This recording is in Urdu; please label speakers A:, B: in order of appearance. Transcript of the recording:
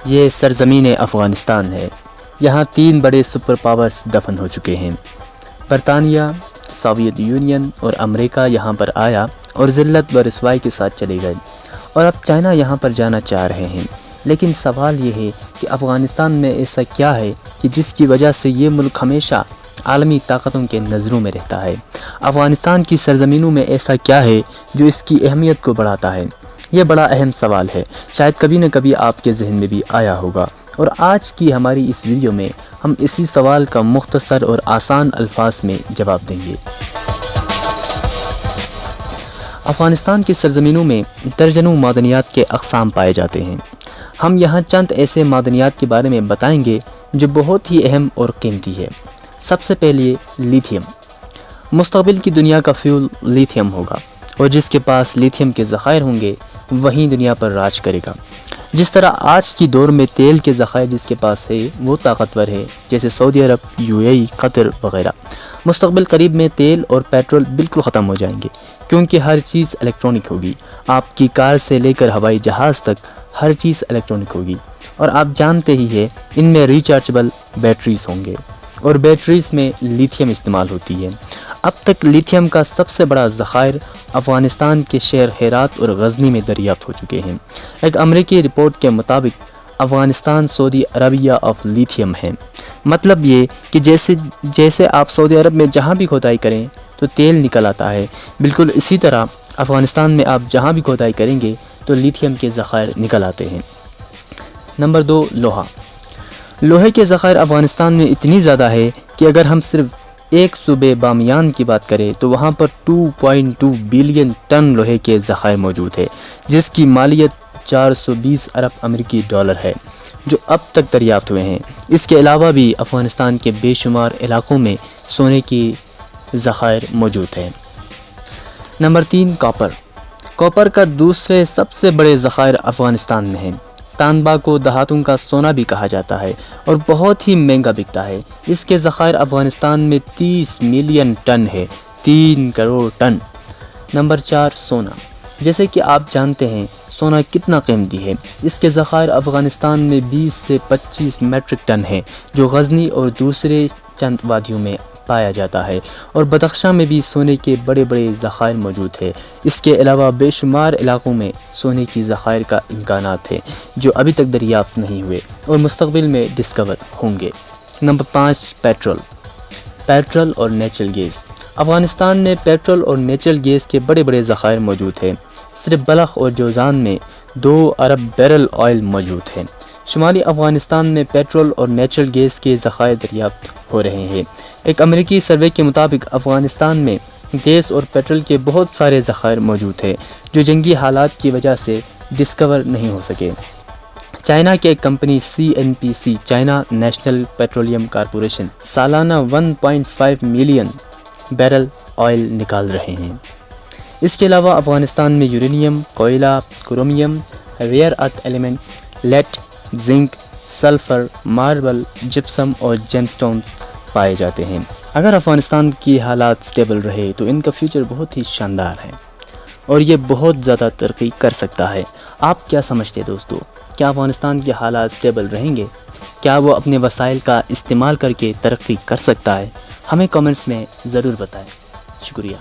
A: یہ سرزمین افغانستان ہے۔ یہاں 3 بڑے سپر پاورز دفن ہو چکے ہیں۔ برطانیہ، سوویت یونین اور امریکہ یہاں پر آیا اور ذلت و رسوائی کے ساتھ چلے گئے، اور اب چائنا یہاں پر جانا چاہ رہے ہیں۔ لیکن سوال یہ ہے کہ افغانستان میں ایسا کیا ہے کہ جس کی وجہ سے یہ ملک ہمیشہ عالمی طاقتوں کے نظروں میں رہتا ہے؟ افغانستان کی سرزمینوں میں ایسا کیا ہے جو اس کی اہمیت کو بڑھاتا ہے؟ یہ بڑا اہم سوال ہے، شاید کبھی نہ کبھی آپ کے ذہن میں بھی آیا ہوگا، اور آج کی ہماری اس ویڈیو میں ہم اسی سوال کا مختصر اور آسان الفاظ میں جواب دیں گے۔ افغانستان کی سرزمینوں میں درجنوں معدنیات کے اقسام پائے جاتے ہیں۔ ہم یہاں چند ایسے معدنیات کے بارے میں بتائیں گے جو بہت ہی اہم اور قیمتی ہے۔ سب سے پہلے لیتھیم۔ مستقبل کی دنیا کا فیول لیتھیم ہوگا، اور جس کے پاس لیتھیم کے ذخائر ہوں گے وہیں دنیا پر راج کرے گا۔ جس طرح آج کی دور میں تیل کے ذخائر جس کے پاس ہے وہ طاقتور ہے، جیسے سعودی عرب، UAE، قطر وغیرہ۔ مستقبل قریب میں تیل اور پیٹرول بالکل ختم ہو جائیں گے، کیونکہ ہر چیز الیکٹرانک ہوگی۔ آپ کی کار سے لے کر ہوائی جہاز تک ہر چیز الیکٹرانک ہوگی، اور آپ جانتے ہی ہیں ان میں ریچارجبل بیٹریز ہوں گے، اور بیٹریز میں لیتھیم استعمال ہوتی ہے۔ اب تک لیتھیم کا سب سے بڑا ذخائر افغانستان کے شہر ہرات اور غزنی میں دریافت ہو چکے ہیں۔ ایک امریکی رپورٹ کے مطابق افغانستان سعودی عربیہ آف لیتھیم ہے۔ مطلب یہ کہ جیسے آپ سعودی عرب میں جہاں بھی کھدائی کریں تو تیل نکل آتا ہے، بالکل اسی طرح افغانستان میں آپ جہاں بھی کھدائی کریں گے تو لیتھیم کے ذخائر نکل آتے ہیں۔ نمبر 2، لوہا۔ لوہے کے ذخائر افغانستان میں اتنی زیادہ ہے کہ اگر ہم صرف ایک صوبے بامیان کی بات کریں تو وہاں پر 2.2 بلین ٹن لوہے کے ذخائر موجود ہے، جس کی مالیت 420 ارب امریکی ڈالر ہے، جو اب تک دریافت ہوئے ہیں۔ اس کے علاوہ بھی افغانستان کے بے شمار علاقوں میں سونے کی ذخائر موجود ہیں۔ Number 3، copper. کاپر کا دوسرے سب سے بڑے ذخائر افغانستان میں ہیں۔ تانبا کو دہاتوں کا سونا بھی کہا جاتا ہے اور بہت ہی مہنگا بکتا ہے۔ اس کے ذخائر افغانستان میں 30 ملین ٹن ہے، 3 کروڑ ٹن۔ نمبر 4، سونا۔ جیسے کہ آپ جانتے ہیں سونا کتنا قیمتی ہے۔ اس کے ذخائر افغانستان میں 20 سے 25 میٹرک ٹن ہے، جو غزنی اور دوسرے چند وادیوں میں پایا جاتا ہے، اور بدخشاں میں بھی سونے کے بڑے بڑے ذخائر موجود ہے۔ اس کے علاوہ بے شمار علاقوں میں سونے کی ذخائر کا امکانات ہے جو ابھی تک دریافت نہیں ہوئے اور مستقبل میں ڈسکور ہوں گے۔ نمبر 5، پیٹرول اور نیچرل گیس۔ افغانستان میں پیٹرول اور نیچرل گیس کے بڑے بڑے ذخائر موجود ہیں۔ صرف بلخ اور جوزان میں 2 ارب بیرل آئل موجود ہیں۔ شمالی افغانستان میں پیٹرول اور نیچرل گیس کے ذخائر دریافت ہو رہے ہیں۔ ایک امریکی سروے کے مطابق افغانستان میں گیس اور پیٹرول کے بہت سارے ذخائر موجود ہیں جو جنگی حالات کی وجہ سے ڈسکور نہیں ہو سکے۔ چائنا کی ایک company CNPC China national petroleum corporation سالانہ 1.5 ملین بیرل آئل نکال رہے ہیں۔ اس کے علاوہ افغانستان میں یورینیم، کوئلہ، chromium, rare earth element, lead, zinc, sulphur, marble, gypsum اور جیم سٹون پائے جاتے ہیں۔ اگر افغانستان کی حالات سٹیبل رہے تو ان کا فیوچر بہت ہی شاندار ہے اور یہ بہت زیادہ ترقی کر سکتا ہے۔ آپ کیا سمجھتے ہیں دوستو؟ کیا افغانستان کے حالات سٹیبل رہیں گے؟ کیا وہ اپنے وسائل کا استعمال کر کے ترقی کر سکتا ہے؟ ہمیں کامنٹس میں ضرور بتائیں۔ شکریہ۔